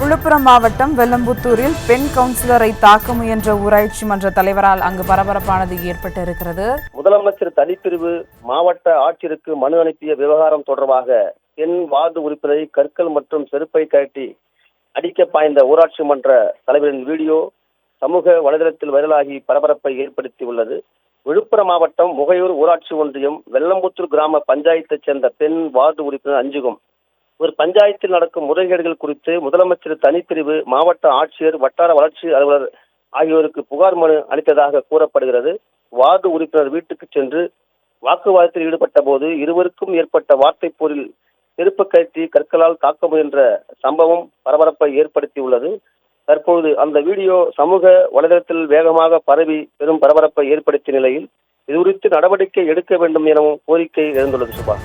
விழுப்புரம் மாவட்டம் வெள்ளம்புத்தூரில் பெண் கவுன்சிலரை தாக்க முயன்ற ஊராட்சி மன்ற தலைவரால் அங்கு பரபரப்பானது ஏற்பட்டிருக்கிறது. முதலமைச்சர் தனிப்பிரிவு மாவட்ட ஆட்சியருக்கு மனு அனுப்பிய விவகாரம் தொடர்பாக பெண் வார்டு உறுப்பினரை கற்கள் மற்றும் செருப்பை கழட்டி அடிக்க பாய்ந்த ஊராட்சி மன்ற தலைவரின் வீடியோ சமூக வலைதளத்தில் வைரலாகி பரபரப்பை ஏற்படுத்தியுள்ளது. விழுப்புரம் மாவட்டம் முகையூர் ஊராட்சி ஒன்றியம் வெள்ளம்புத்தூர் கிராம பஞ்சாயத்தைச் சேர்ந்த பெண் வார்டு உறுப்பினர் அஞ்சுகம் ஒரு பஞ்சாயத்தில் நடக்கும் முறைகேடுகள் குறித்து முதலமைச்சர் தனிப்பிரிவு மாவட்ட ஆட்சியர் வட்டார வளர்ச்சி அலுவலர் ஆகியோருக்கு புகார் மனு அளித்ததாக கூறப்படுகிறது. வார்டு உறுப்பினர் வீட்டுக்கு சென்று வாக்குவாதத்தில் ஈடுபட்ட போது இருவருக்கும் ஏற்பட்ட வார்த்தை போரில் செருப்பு கழட்டி கற்களால் தாக்க முயன்ற சம்பவம் பரபரப்பை ஏற்படுத்தியுள்ளது. தற்போது அந்த வீடியோ சமூக வலைதளத்தில் வேகமாக பரவி பெரும் பரபரப்பை ஏற்படுத்திய நிலையில் இது குறித்து நடவடிக்கை எடுக்க வேண்டும் எனவும் கோரிக்கை எழுந்துள்ளது. சுபா.